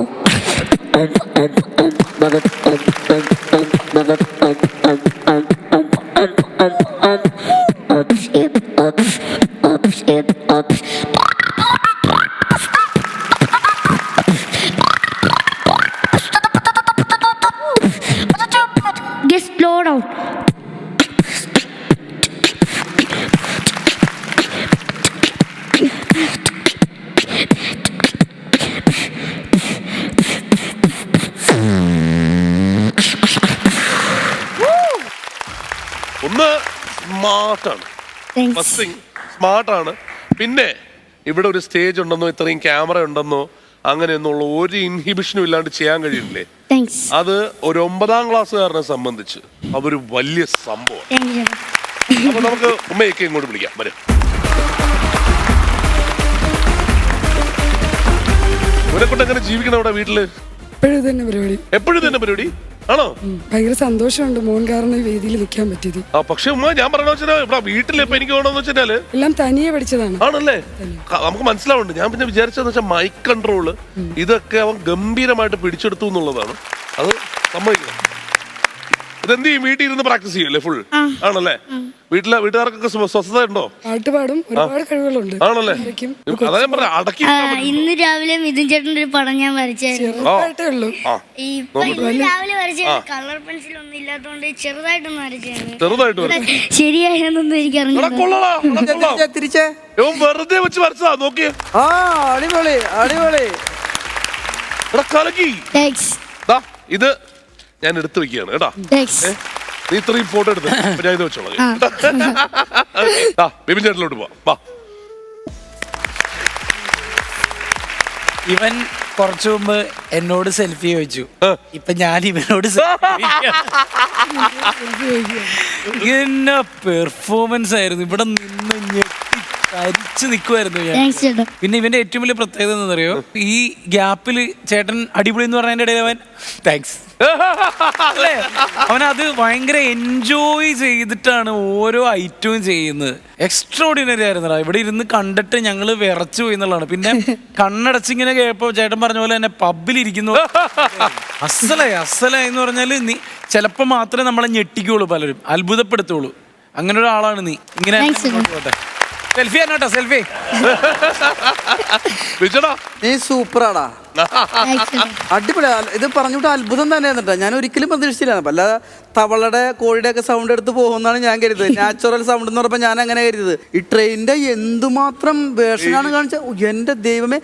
Get slow down. ഒന്ന് സ്മാർട്ടാണ്, സ്മാർട്ടാണ്. പിന്നെ ഇവിടെ ഒരു സ്റ്റേജ് ഉണ്ടെന്നോ ഇത്രയും ക്യാമറ ഉണ്ടെന്നോ അങ്ങനെയൊന്നുള്ള ഒരു ഇൻഹിബിഷനും ഇല്ലാണ്ട് ചെയ്യാൻ കഴിയില്ലേ? അത് ഒരു 9ാം ക്ലാസ്സുകാരനെ സംബന്ധിച്ച് അതൊരു വലിയ സംഭവം. അപ്പൊ നമുക്ക് ഉമ്മയൊക്കെ ഇങ്ങോട്ട് വിളിക്കാം. വരും. ഇവരെ കൊണ്ട് എങ്ങനെ ജീവിക്കണം അവിടെ വീട്ടില്? എപ്പോഴും തന്നെ പരിപാടി ആണോ? ഭയങ്കര സന്തോഷമുണ്ട് മോൻ കാരണം ഈ വേദിയിൽ നിൽക്കാൻ പറ്റിയത്. പക്ഷെ ഉമ്മ ഞാൻ പറഞ്ഞ വെച്ചാൽ ഇവിടെ വീട്ടിൽ ഇപ്പൊ എനിക്ക് വേണമെന്ന് വെച്ചാല് എല്ലാം തനിയെ പഠിച്ചതാണ്. ആണല്ലേ? നമുക്ക് മനസ്സിലാവുന്നുണ്ട്. ഞാൻ പിന്നെ വിചാരിച്ചതെന്ന് വെച്ചാൽ മൈക്ക് കൺട്രോള് ഇതൊക്കെ അവൻ ഗംഭീരമായിട്ട് പിടിച്ചെടുത്തു എന്നുള്ളതാണ്. അത് സമ്മതിക്കണം. ഇതെന്ത് ചെയ്യും? വീട്ടിൽ ഇരുന്ന് പ്രാക്ടീസ് ചെയ്യൂല്ലേ ഫുൾ? ആണല്ലേ? വീട്ടുകാർക്കൊക്കെ സ്വസ്ഥത ഉണ്ടോ? പാട്ട് പാടും, ഒരുപാട് കഴിവുകളുണ്ട്. ആണല്ലേ? അതാ ഞാൻ പറഞ്ഞ അടക്കി. ഇന്ന് രാവിലെ മിഥുൻ ചേട്ടൻ്റെ ഒരു പടം ഞാൻ വരച്ചായിരുന്നു. രാവിലെ വരച്ച കളർ പെൻസിൽ ഒന്നും ഇല്ലാത്തതുകൊണ്ട് ചെറുതായിട്ടൊന്നും വരച്ചായിരുന്നു. ശരിയായെന്നൊന്നും എനിക്ക് അറിഞ്ഞില്ല. തിരിച്ചേ വെറുതെ വെച്ച് വരച്ചതാ. നോക്കിയേ. അടിപൊളി അടിപൊളി. ഇത് ഞാൻ എടുത്തു വെക്കുകയാണ് കേട്ടാ. നീ ഇത്രയും ഫോട്ടോ എടുത്ത് ഞാൻ ഇത് വെച്ചോളാം. ബിപിൻ ചേട്ടനിലോട്ട് പോവാ. ഇവൻ കുറച്ചു മുമ്പ് എന്നോട് സെൽഫി ചോദിച്ചു. ഇപ്പൊ ഞാൻ ഇവനോട് ഇന്ന പെർഫോമൻസ് ആയിരുന്നു. ഇവിടെ നിന്ന് ഞെട്ടി കരിച്ചു നിൽക്കുമായിരുന്നു ഞാൻ. പിന്നെ ഇവന്റെ ഏറ്റവും വലിയ പ്രത്യേകത എന്താണെന്നറിയോ? ഈ ഗ്യാപ്പില് ചേട്ടൻ അടിപൊളി എന്ന് പറഞ്ഞതിന്റെ ഇടയിൽ അവൻ താങ്ക്സ് അല്ലേ, അവനത് ഭയങ്കര എൻജോയ് ചെയ്തിട്ടാണ് ഓരോ ഐറ്റവും ചെയ്യുന്നത്. എക്സ്ട്രോർഡിനറി ആയിരുന്നടാ. ഇവിടെ ഇരുന്ന് കണ്ടിട്ട് ഞങ്ങള് വിറച്ചു പോയി എന്നുള്ളതാണ്. പിന്നെ കണ്ണടച്ചിങ്ങനെ കേൾപ്പോ ചേട്ടൻ പറഞ്ഞ പോലെ തന്നെ പബ്ബിലിരിക്കുന്നു. അസലായി എന്ന് പറഞ്ഞാല് നീ ചിലപ്പോ മാത്രമേ നമ്മളെ ഞെട്ടിക്കുള്ളൂ, പലരും അത്ഭുതപ്പെടുത്തുള്ളൂ. അങ്ങനെ ഒരാളാണ് നീ. ഇങ്ങനെ സെൽഫി ആണോട്ടോ സെൽഫി. നീ സൂപ്പറാടാ, അടിപൊളി. ഇത് പറഞ്ഞിട്ട് അത്ഭുതം തന്നെയായിരുന്നു. ഞാൻ ഒരിക്കലും പ്രതീക്ഷിച്ചില്ല. വല്ല തവളയുടെ കോഴിയുടെ ഒക്കെ സൗണ്ട് എടുത്ത് പോകുമെന്നാണ് ഞാൻ കരുതിയത്. നാച്ചുറൽ സൗണ്ട് എന്ന് പറഞ്ഞപ്പോൾ ഞാൻ അങ്ങനെ കരുതിയത്. ഈ ട്രെയിനിന്റെ എന്തുമാത്രം വേർഷനാണ് കാണിച്ചത്. എൻ്റെ ദൈവമേ,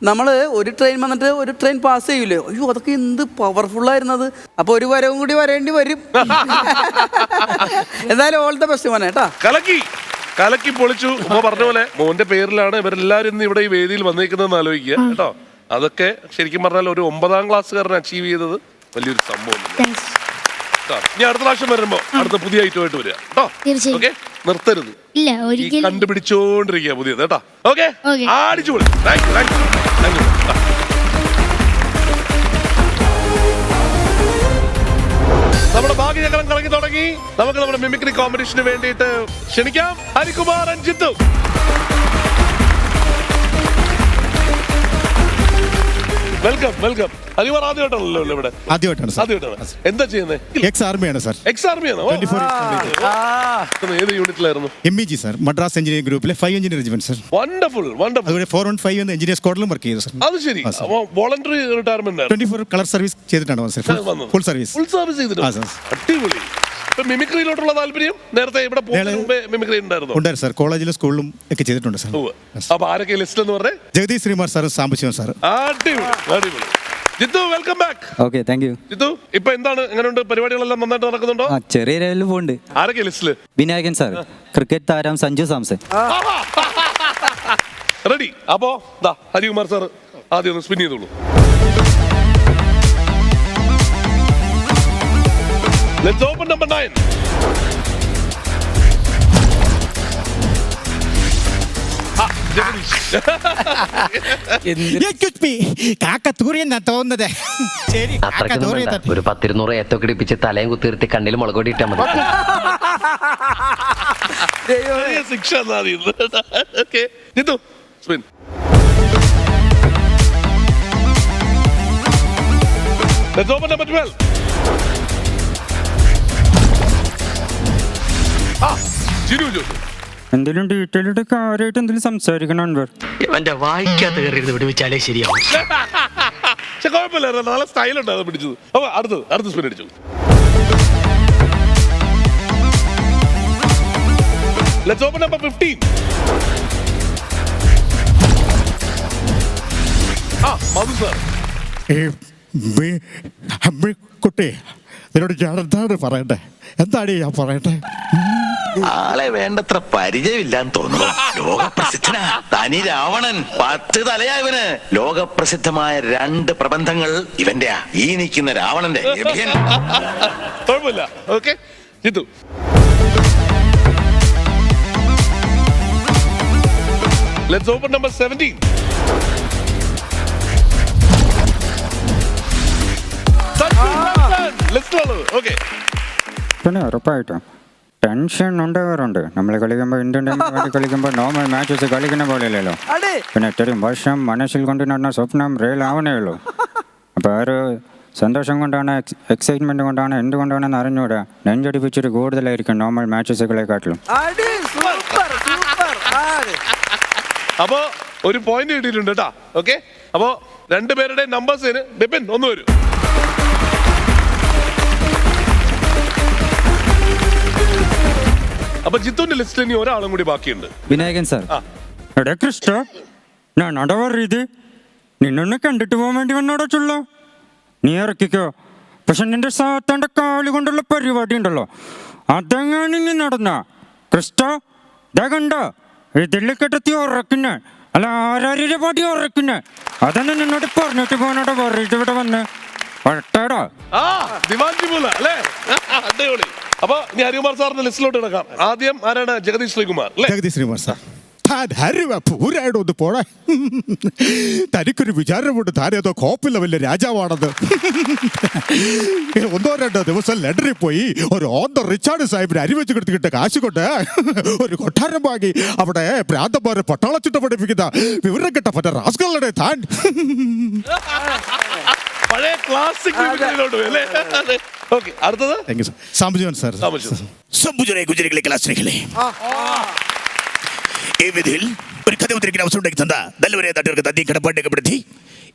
നമ്മൾ ഒരു ട്രെയിൻ വന്നിട്ട് ഒരു ട്രെയിൻ പാസ് ചെയ്യൂലേ, അയ്യോ അതൊക്കെ എന്ത് പവർഫുള്ളായിരുന്നത്. അപ്പൊ ഒരു വരവും കൂടി വരേണ്ടി വരും. എന്തായാലും ഓൾ ദ ബെസ്റ്റ് മോനെ കേട്ടാ. കലക്കി പൊളിച്ചു. ഉമ്മ പറഞ്ഞ പോലെ മോന്റെ പേരിലാണ് ഇവരെല്ലാരും ഇന്ന് ഇവിടെ ഈ വേദിയിൽ വന്നിരിക്കുന്നതെന്ന് ആലോചിക്കുക കേട്ടോ. അതൊക്കെ ശരിക്കും പറഞ്ഞാൽ ഒരു 9ാം ക്ലാസ്സുകാരൻ അച്ചീവ് ചെയ്തത് വലിയൊരു സംഭവം. ഇനി അടുത്ത പ്രാവശ്യം വരുമ്പോ അടുത്ത പുതിയ ഐറ്റമായിട്ട് വരിക കേട്ടോ. ഓക്കെ, നിർത്തരുത്, കണ്ടുപിടിച്ചോണ്ടിരിക്കുക പുതിയത് കേട്ടോ. ഓക്കെ, അടിച്ചു പൊളി. Thank you, thank you, thank you. നമ്മുടെ ഭാഗ്യചക്രം കറങ്ങി തുടങ്ങി. നമുക്ക് നമ്മുടെ മിമിക്രി കോമ്പറ്റീഷന് വേണ്ടിയിട്ട് ക്ഷണിക്കാം Harikumar and Jithu. Welcome welcome. Harikumar ആദ്യമായിട്ടാണല്ലോ ഇവിടെ? ആദ്യമായിട്ടാണ് സാർ. ആദ്യമായിട്ടാണ്. എന്താ ചെയ്യുന്നത്? എക്സ് ആർമിയാണ് സാർ. എക്സ് ആർമിയാണോ? 24 ഏത് യൂണിറ്റിലായിരുന്നു? MEG സാർ, മദ്രാസ് എഞ്ചിനീയറിംഗ് ഗ്രൂപ്പിലെ 5 engineer regiment sir. Wonderful wonderful. അതുപോലെ 415 എന്ന എഞ്ചിനീയർ സ്ക്വാഡിലും വർക്ക് ചെയ്തു സാർ. അത് ശരി. വോളണ്ടറി റിട്ടയർമെന്റ് 24 കളർ സർവീസ് ചെയ്തിട്ടാണ് sir. Full service. Full service ചെയ്തിട്ടുണ്ട്. അടിപൊളി. മിമിക്രിയിലോട്ടുള്ള താല്പര്യം നേരത്തെ ഇവിടെ മിമിക്രി ഉണ്ടായിരുന്നു? ഉണ്ടായിരുന്നു സാർ. കോളേജിലും സ്കൂളിലും ഒക്കെ ചെയ്തിട്ടുണ്ട് സാർ. അപ്പൊ ആരൊക്കെ ലിസ്റ്റ് എന്ന് പറഞ്ഞേ? ജഗദീഷ് ശ്രീമാർ സാറും സാംബശിവൻ സാർ. അടിപൊളി അടിപൊളി. Jithu welcome back. Okay, thank you. Jithu ഇപ്പൊ എന്താണ്, എങ്ങനെയുണ്ട് പരിപാടികളെല്ലാം? നന്നായിട്ട് നടക്കുന്നുണ്ടോ? ചെറിയ ലെവലിൽ പോകുന്നുണ്ട്. ആരൊക്കെ ലിസ്റ്റില്? വിനായകൻ സാർ, ക്രിക്കറ്റ് താരം സഞ്ജു സാംസൺ. റെഡി. അപ്പോ ഹരികുമാർ സാർ ആദ്യം ഒന്ന് സ്പിൻ ചെയ്തോളൂ. Let's open number 9. കാക്കത്തൂറിയെന്നാ തോന്നുന്നത്. ശരി, ഒരു 10-200 ഏത്തൊക്കെ ഇടിപ്പിച്ച് തലയും കുത്തിർത്തി കണ്ണിൽ മുളകൊടി ഇട്ടാൽ മതി. ശിക്ഷ. Jithu spin. Let's open number 12. എന്തെങ്കിലും ഡീറ്റെയിൽഡ് കാര്യമായിട്ട് എന്തെങ്കിലും സംസാരിക്കണം അൻവർ. എന്റെ വായിക്കാത്ത കയറി വിടുവിച്ചാലേ ശരിയാവും. പക്ഷെ കുഴപ്പമില്ല, നല്ല സ്റ്റൈലുണ്ട് അത് പിടിച്ചത്. അപ്പൊ അടുത്ത സ്പിൻ അടിച്ചു. Let's open number 15. Madhu sir. കുട്ടി, നിന്നോട് ഞാൻ എന്താണ് പറയണ്ടേ? എന്താണ് ഞാൻ പറയട്ടെ? ആളെ വേണ്ടത്ര പരിചയമില്ലാന്ന് തോന്നുന്നു. ലോകപ്രസിദ്ധനാ തനി രാവണൻ. 10 തലയാ ഇവന്. ലോകപ്രസിദ്ധമായ 2 പ്രബന്ധങ്ങൾ ഇവന്റെയാ. ഈ നിൽക്കുന്ന രാവണന്റെ. കുഴപ്പമില്ല. Okay Jithu. Let's open number 17. Okay. പിന്നെ ഉറപ്പായിട്ടും ടെൻഷൻ ഉണ്ടാകാറുണ്ട്. നമ്മൾ കളിക്കുമ്പോൾ ഇന്ത്യൻ ടീമിന് വേണ്ടി കളിക്കുമ്പോൾ നോർമൽ മാച്ചസ് കളിക്കുന്ന പോലെയല്ലല്ലോ. പിന്നെ ഇത്രയും വർഷം മനസ്സിൽ കൊണ്ട് നടന്ന സ്വപ്നം റിയൽ ആവണേ ഉള്ളൂ. അപ്പോൾ ആ ഒരു സന്തോഷം കൊണ്ടാണ്, എക്സൈറ്റ്മെന്റ് കൊണ്ടാണ്, എന്തുകൊണ്ടാണെന്ന് അറിഞ്ഞൂടാ, നെഞ്ചടിപ്പിച്ചിട്ട് കൂടുതലായിരിക്കും നോർമൽ മാച്ചസുകളെക്കാട്ടിലും. അപ്പോ ഒരു പോയിന്റ് കിട്ടിയിട്ടുണ്ട് കേട്ടാ. ഓക്കെ, അപ്പോ 2 പേരുടെ നമ്പേഴ്സിന് ബിപിൻ ഒന്ന് വരൂ. അപ്പൊ ജിത്തുവിന്റെ ലിസ്റ്റിൽ ഇനി ഒരാളും കൂടി ബാക്കിയുണ്ട്. വിനായകൻ സാർ. എടാ ക്രിസ്റ്റ, ഞാനോടാ പറയത് നിന്നൊന്ന് കണ്ടിട്ട് പോകാൻ വേണ്ടി വന്നോടാ ചുള്ള. നീ ഇറക്കിക്കോ. പക്ഷെ നിന്റെ സാത്താന്റെ കാല് കൊണ്ടുള്ള പരിപാടി ഉണ്ടല്ലോ, അതെങ്ങാണ് നീ നടന്ന ക്രിസ്റ്റ. ഇതാ കണ്ട ഇതിൽ കെട്ടത്തി ഉറക്കുന്ന അല്ല ആരാരുടെ പാടി ഉറക്കുന്ന. അതാണ് നിന്നോട് പറഞ്ഞിട്ട് പോകാനോടാ പറഞ്ഞിട്ട് ഇവിടെ വന്ന് വട്ടാടാ. അപ്പൊ ഇനി ഹരികുമാർ സാറിന്റെ ലിസ്റ്റിലോട്ട് കിടക്കാം. ആദ്യം ആരാണ്? ജഗദീഷ് ശ്രീകുമാർ. ജഗദീഷ് ശ്രീമാർ സാർ. പൂരായിട്ടൊന്ന് പോടാ. തനിക്കൊരു വിചാരമുണ്ട് താനേതോ കോപ്പില്ല വലിയ രാജാവാണെന്ന്. 1-2 ദിവസം ലണ്ടനിൽ പോയി ഒരു ഓൺ ദ റിച്ചാർഡ് സാഹിബിന് അരിവെച്ച് കിട്ടിക്കിട്ട കാശ് കൊണ്ട് ഒരു കൊട്ടാരം വാങ്ങി അവിടെ പ്രാന്തന്മാരെ പട്ടാളച്ചിട്ട പഠിപ്പിക്കുന്ന വിവരം കിട്ട പറ്റ റാസ്കളുടെ താൻ. പഴയ ക്ലാസിക് അടുത്തത് സാംബുജൻ സാർ. ഗുജറികളെ ക്ലാസ്സിലെ ഈ വിധിയിൽ ഒരു കഥ ഉദ്ധരിക്കുന്ന അവസരം ഉണ്ടാക്കി തന്ന നല്ലവരെ നാട്ടുകാർക്ക് നന്ദി കടപ്പാടേക്കപ്പെടുത്തി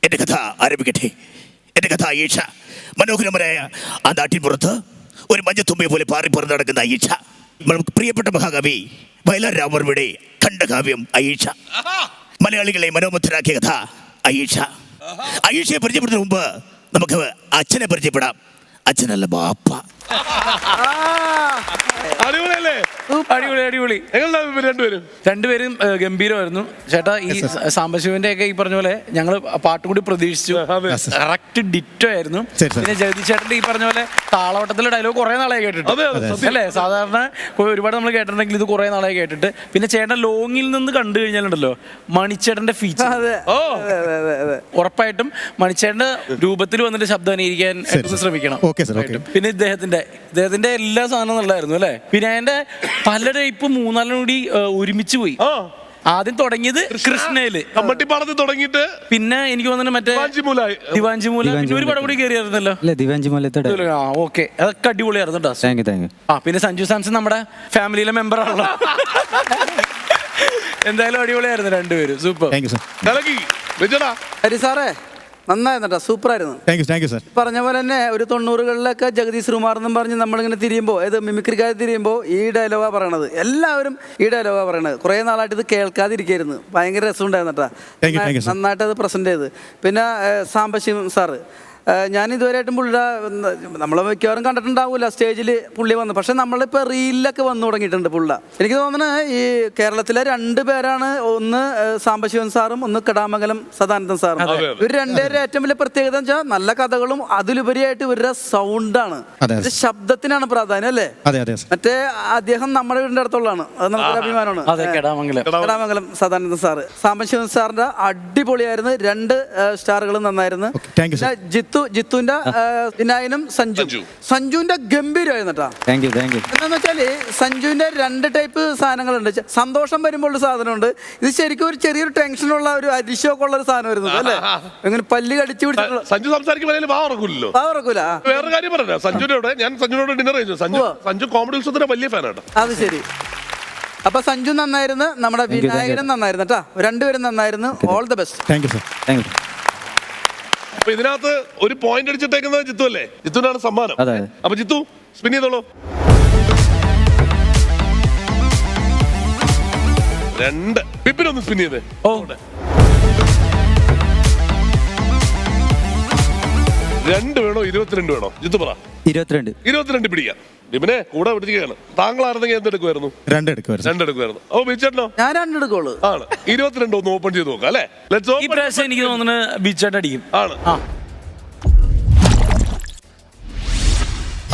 എന്റെ കഥ ആരംഭിക്കട്ടെ. എന്റെ കഥ അയീഷ. മനോഹരമായ ആ നാട്ടിൻ പുറത്ത് ഒരു മഞ്ഞത്തുമ്പയെ പോലെ പാറിപ്പുറത്ത് നടക്കുന്ന അയീഷ. പ്രിയപ്പെട്ട മഹാകവി വയലാർ രാമവർമ്മയുടെ ഖണ്ഡകാവ്യം അയീഷ. മലയാളികളെ മനോമുഗ്ധരാക്കിയ കഥ അയീഷ. അയീഷയെ പരിചയപ്പെടുന്നതിന് മുമ്പ് നമുക്ക് അച്ഛനെ പരിചയപ്പെടാം. അച്ഛനല്ല ബാപ്പ. അടിപൊളി. രണ്ടുപേരും ഗംഭീരമായിരുന്നു ചേട്ടാ. ഈ സാംബശിവന്റെ ഒക്കെ ഈ പറഞ്ഞ പോലെ ഞങ്ങള് പാട്ടും കൂടി പ്രതീക്ഷിച്ചു. കറക്റ്റ് ഡിറ്റോ ആയിരുന്നു. പിന്നെ ജഗദീഷ് ചേട്ടന്റെ ഈ പറഞ്ഞ പോലെ താളവട്ടത്തിലെ ഡയലോഗ് കുറെ നാളായി കേട്ടിട്ട് അല്ലേ. സാധാരണ ഒരുപാട് നമ്മൾ കേട്ടിട്ടുണ്ടെങ്കിൽ ഇത് കുറെ നാളായി കേട്ടിട്ട്. പിന്നെ ചേട്ടൻ ലോങ്ങിൽ നിന്ന് കണ്ടു കഴിഞ്ഞാലുണ്ടല്ലോ മണിച്ചേട്ടന്റെ ഫീച്ചർ ഉറപ്പായിട്ടും മണിച്ചേട്ടന്റെ രൂപത്തിൽ വന്നിട്ട് ശബ്ദം അനുകരിക്കാൻ ശ്രമിക്കണം. പിന്നെ ഇദ്ദേഹത്തിന്റെ ഇദ്ദേഹത്തിന്റെ എല്ലാ സാധനവും നല്ലായിരുന്നു അല്ലേ. വിനായന്റെ പല ടൈപ്പ് 3-4 കൂടി ഒരുമിച്ച് പോയി. ആദ്യം തുടങ്ങിയത് കൃഷ്ണയില് കമ്മട്ടിപ്പാടത്ത് തുടങ്ങിയിട്ട് പിന്നെ എനിക്ക് തോന്നുന്നു മറ്റേ ദിവാഞ്ചിമൂല പിന്നെ ഒരു പടം കൂടി കയറിയായിരുന്നല്ലോ. ഓക്കെ, അതൊക്കെ അടിപൊളിയായിരുന്നു കേട്ടോ. പിന്നെ സഞ്ജു സാംസൺ നമ്മുടെ ഫാമിലിയിലെ മെമ്പർ ആണല്ലോ. എന്തായാലും അടിപൊളിയായിരുന്നു രണ്ടുപേരും. സൂപ്പർ. ഹരി സാറേ നന്നായിരുന്നു കേട്ടോ, സൂപ്പറായിരുന്നു. Thank you sir. പറഞ്ഞ പോലെ തന്നെ ഒരു 90കളിലൊക്കെ ജഗദീഷ് ശ്രീകുമാർ എന്നും പറഞ്ഞ് നമ്മളിങ്ങനെ തിരിയുമ്പോൾ ഏത് മിമിക്രിക്കാർ തിരിയുമ്പോൾ ഈ ഡയലോഗാണ് പറയണത്. എല്ലാവരും ഈ ഡയലോഗാണ് പറയണത്. കുറേ നാളായിട്ട് ഇത് കേൾക്കാതിരിക്കായിരുന്നു. ഭയങ്കര രസമുണ്ടായിരുന്നു കേട്ടോ, നന്നായിട്ട് അത് പ്രസന്റ് ചെയ്ത്. പിന്നെ സാംബശിവൻ സാറ്, ഞാൻ ഇതുവരെയായിട്ടും പുള്ളിയുടെ നമ്മൾ മിക്കവാറും കണ്ടിട്ടുണ്ടാവില്ല സ്റ്റേജിൽ പുള്ളി വന്ന്. പക്ഷെ നമ്മളിപ്പോൾ റീലിലൊക്കെ വന്നു തുടങ്ങിയിട്ടുണ്ട് പുള്ള. എനിക്ക് തോന്നുന്നത് ഈ കേരളത്തിലെ 2 പേരാണ്, ഒന്ന് സാംബശിവൻ സാറും ഒന്ന് കടാമംഗലം സദാനന്ദൻ സാറും. ഇവർ രണ്ടുപേരുടെ ഏറ്റവും വലിയ പ്രത്യേകത വെച്ചാൽ നല്ല കഥകളും അതിലുപരിയായിട്ട് ഇവരുടെ സൗണ്ടാണ്, ശബ്ദത്തിനാണ് പ്രാധാന്യം അല്ലേ. മറ്റേ അദ്ദേഹം നമ്മുടെ വീടിന്റെ അടുത്തുള്ളതാണ്, അത് നമുക്കൊരു അഭിമാനമാണ്. കടാമംഗലം സദാനന്ദൻ സാറ്. സാംബശിവൻ സാറിന്റെ അടിപൊളിയായിരുന്നു. 2 സ്റ്റാറുകളും നന്നായിരുന്നു. ജിത്തുവിന്റെ വിനായനും സഞ്ജുവിന്റെ ഗംഭീരമായിരുന്നു കേട്ടോ. എന്താന്ന് വെച്ചാല് സഞ്ജുവിന്റെ 2 ടൈപ്പ് സാധനങ്ങളുണ്ട്. സന്തോഷം വരുമ്പോൾ ഒരു സാധനമുണ്ട്. ഇത് ശരിക്കും ഒരു ചെറിയൊരു ടെൻഷനുള്ള ഒരു അതിശയമൊക്കെ ഉള്ള ഒരു സാധനം വരുന്നത് അല്ലേ. ഇങ്ങനെ പല്ല് കടിച്ചു പിടിച്ചിട്ടുള്ള സഞ്ജു സംസാരിക്കുമ്പോൾ പാവറക്കൂലല്ലോ. വേറൊരു കാര്യം പറയാം, സഞ്ജുനോട് ഡിന്നർ കഴിച്ചു. സഞ്ജു കോമഡി ഉത്സവത്തിന്റെ വലിയ ഫാനാണ്. അത് ശരി. അപ്പൊ സഞ്ജു നന്നായിരുന്നു, നമ്മുടെ വിനായകനും നന്നായിരുന്നു കേട്ടോ. 2 പേരും നന്നായിരുന്നു. All the best. Thank you sir. അപ്പൊ ഇതിനകത്ത് ഒരു പോയിന്റ് അടിച്ചിട്ടേക്കുന്നത് ജിത്തു അല്ലേ? ജിത്തുവിനാണ് സമ്മാനം. അപ്പൊ ജിത്തു സ്പിൻ ചെയ്തോളൂ. 2 പിപ്പിനൊന്ന് സ്പിൻ ചെയ്തേ. 2 വേണോ 22 വേണോ? ജിത്തു പറ. 22 പിടിക്കാം. പിന്നെ കൂടെ പിടിക്കുകയാണ്. താങ്കളായിരുന്നെങ്കിൽ എന്തെടുക്കുമായിരുന്നു? 2 എടുക്കുമായിരുന്നു. ഓ ബീച്ചേട്ടനോ? ഞാൻ 2 എടുക്കുള്ളൂ. ആണ്. 22 ഒന്ന് ഓപ്പൺ ചെയ്ത് നോക്കാം അല്ലേ. ഈ പ്രാവശ്യം എനിക്ക് തോന്നുന്നത് ബീച്ചേട്ടൻ അടിക്കും. ആണ്.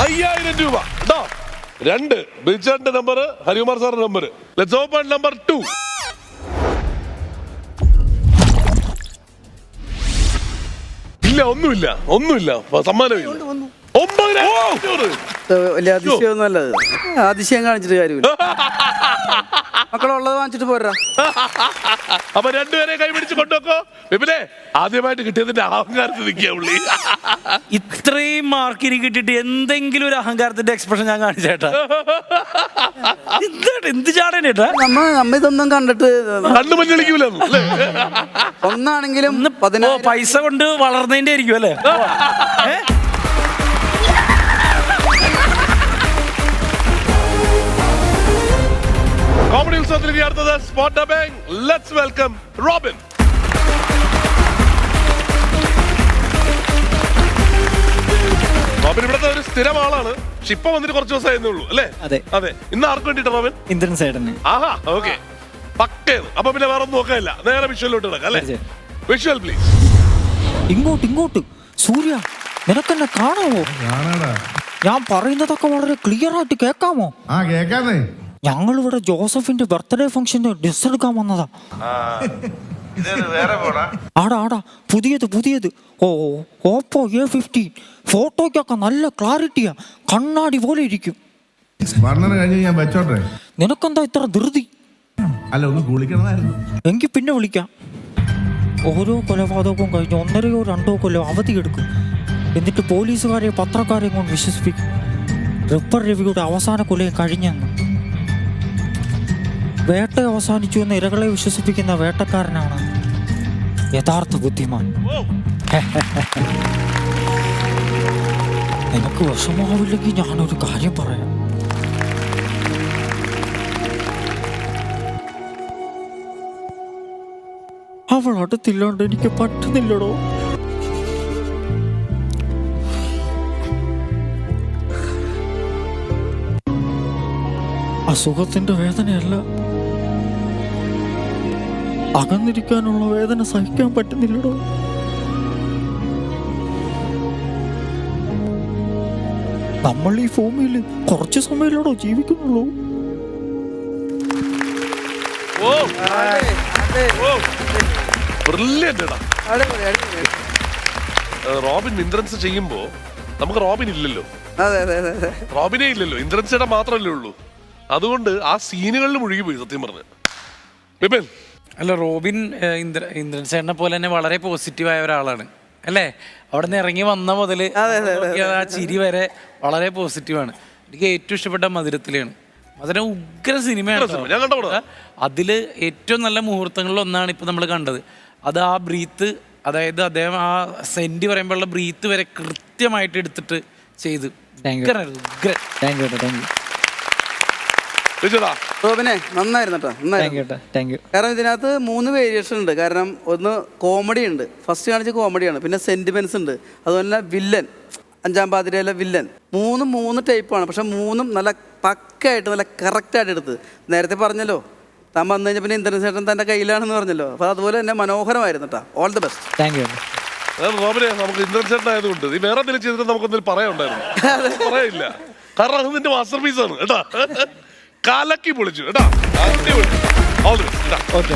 5000 രൂപ കേട്ടോ. 2 ബീച്ചേട്ടന്റെ നമ്പർ, ഹരികുമാർ സാറിന്റെ നമ്പർ. Let's open number 2. ഇല്ല, ഒന്നുമില്ല. സമ്മാനമില്ല. 9,000. വലിയ അതിശയമൊന്നും അല്ലത്. അതിശയം കാണിച്ചിട്ട് കാര്യമില്ല. മക്കളുള്ളത് വാങ്ങിച്ചിട്ട് പോരാ. അപ്പൊ 2 പേരെ കൈപിടിച്ച് കൊണ്ടുവെക്കോ. വിപിനെ ആദ്യമായിട്ട് കിട്ടിയതിന്റെ അഹങ്കാരത്തിൽ നിൽക്കുക പുള്ളി. ഇത്രയും മാർക്ക് എനിക്ക് കിട്ടിയിട്ട് എന്തെങ്കിലും ഒരു അഹങ്കാരത്തിന്റെ എക്സ്പ്രഷൻ ഞാൻ കാണിച്ചേട്ടാ. എന്ത് ചാടനേട്ടാ. നമ്മ ഇതൊന്നും കണ്ടിട്ട് കണ്ണു മഞ്ഞളിക്കൂല. ഒന്നാണെങ്കിലും പൈസ കൊണ്ട് വളർന്നതിന്റെ ആയിരിക്കും അല്ലേ. കോമഡി ഉത്സവത്തിലേക്ക് അടുത്തത് spot dubbing. Let's welcome Robin. Robin ഇവിടുത്തെ ഒരു സ്ഥിരം ആളാണ്. പക്ഷെ ഇപ്പൊ വന്നിട്ട് കുറച്ച് ദിവസമായിരുന്നേ ഉള്ളൂ അല്ലേ? അതെ. ഇന്ന് ആർക്ക് വേണ്ടിട്ട് റോബിൻ? ഇന്ദ്രൻ സൈഡന്. ആഹാ, ഓക്കെ. പക്കയാണ്. അപ്പൊ പിന്നെ വേറെ ഒന്നും നോക്കാനില്ല, നേരെ വിഷ്വലിലോട്ട് കിടക്കാം അല്ലേ. Visual please. ഇങ്ങോട്ട് സൂര്യ, നിനക്കെന്നെ കാണാമോ? ഞാൻ പറയുന്നതൊക്കെ വളരെ ക്ലിയർ ആയിട്ട് കേൾക്കാമോ? കേൾക്കാന്നേ. ഞങ്ങളിവിടെ ജോസഫിന്റെ ബർത്ത്ഡേ ഫംഗ്ഷന് ഡ്രസ് എടുക്കാൻ വന്നതാ. ആടാ പുതിയത് ഓപ്പോ A15. ഫോട്ടോയ്ക്കൊക്കെ നല്ല ക്ലാരിറ്റിയാ, കണ്ണാടി പോലെ ഇരിക്കും. നിനക്കെന്താ ഇത്ര ധൃതി? എങ്കിൽ പിന്നെ വിളിക്കാം. ഓരോ കൊലപാതകവും കഴിഞ്ഞ് 1-2 കൊല്ലം അവധിയെടുക്കും. എന്നിട്ട് പോലീസുകാരെ പത്രക്കാരെയും കൊണ്ട് വിശ്വസിപ്പിക്കും റിപ്പർ രവിയുടെ അവസാന കൊലയും കഴിഞ്ഞെന്ന്. വേട്ട അവസാനിച്ചു എന്ന് ഇരകളെ വിശ്വസിപ്പിക്കുന്ന വേട്ടക്കാരനാണ് യഥാർത്ഥ ബുദ്ധിമാൻ. നിനക്ക് വിഷമാവില്ലെങ്കിൽ ഞാനൊരു കാര്യം പറയാം. അവൾ അടുത്തില്ലാണ്ട് എനിക്ക് പറ്റുന്നില്ലടോ. അസുഖത്തിന്റെ വേദനയല്ല, അകന്നിരിക്കാനുള്ള വേദന സഹിക്കാൻ പറ്റുന്നില്ലടോ. നമ്മൾ ഈ ഭൂമിയിൽ കുറച്ച് സമയമല്ലടോ ജീവിക്കുന്നുള്ളൂ. റോബിൻ ഇന്ദ്രൻസ് ചെയ്യുമ്പോ നമുക്ക് റോബിൻ ഇല്ലല്ലോ. അതെ അതെ അതെ അതെ. റോബിനെ ഇല്ലല്ലോ, ഇന്ദ്രൻ ചേട്ടൻ മാത്രമല്ലേ ഉള്ളൂ. അതുകൊണ്ട് ആ സീനുകളിൽ മുഴുകി പോയി സത്യം പറഞ്ഞ്. വിപിൻ അല്ല, റോബിൻ ഇന്ദ്രൻ ചേട്ടനെ പോലെ തന്നെ വളരെ പോസിറ്റീവായ ഒരാളാണ് അല്ലേ? അവിടെ നിന്ന് ഇറങ്ങി വന്ന മുതൽ ആ ചിരി വരെ വളരെ പോസിറ്റീവാണ്. എനിക്ക് ഏറ്റവും ഇഷ്ടപ്പെട്ട മധുരത്തിലാണ്. മധുരം ഉഗ്ര സിനിമയാണ്. അതില് ഏറ്റവും നല്ല മുഹൂർത്തങ്ങളിൽ ഒന്നാണ് ഇപ്പൊ നമ്മൾ കണ്ടത്. അത് ആ ബ്രീത്ത്, അതായത് അദ്ദേഹം ആ സെന്റ് പറയുമ്പോഴുള്ള ബ്രീത്ത് വരെ കൃത്യമായിട്ട് എടുത്തിട്ട് ചെയ്തു. റോബിനെ നന്നായിരുന്നു കേട്ടോ, നന്നായിരുന്നു. കാരണം ഇതിനകത്ത് 3 വേരിയേഷൻ ഉണ്ട്. കാരണം ഒന്ന് കോമഡി ഉണ്ട്, ഫസ്റ്റ് കാണിച്ച കോമഡിയാണ്, പിന്നെ സെന്റിമെന്റ്സ് ഉണ്ട്, അതുപോലെ വില്ലൻ, 5-ാം പാതിരയിലെ വില്ലൻ. 3 ടൈപ്പാണ്. പക്ഷെ 3 നല്ല പക്കായിട്ട് നല്ല കറക്റ്റായിട്ട് എടുത്ത്. നേരത്തെ പറഞ്ഞല്ലോ, താൻ വന്നു കഴിഞ്ഞാൽ പിന്നെ ഇന്ദ്രൻ ചേട്ടൻ തൻ്റെ കയ്യിലാണെന്ന് പറഞ്ഞല്ലോ. അപ്പോൾ അതുപോലെ തന്നെ മനോഹരമായിരുന്നു കേട്ടോ. All the best. Thank you. റോബിനെ നമുക്ക് ഇന്ദ്രൻ ചേട്ടൻ ആയതുകൊണ്ട് നീ വേറെ എന്തെങ്കിലും ചെയ്തിട്ട് നമുക്കൊന്നും പറയാനുണ്ടായിരുന്നു. പറയില്ല, കാരണം അത് നിന്റെ മാസ്റ്റർ പീസ് ആണ് കേട്ടാ. കലക്കി പൊളിച്ചു കേട്ടാ. All the best. ഓക്കെ.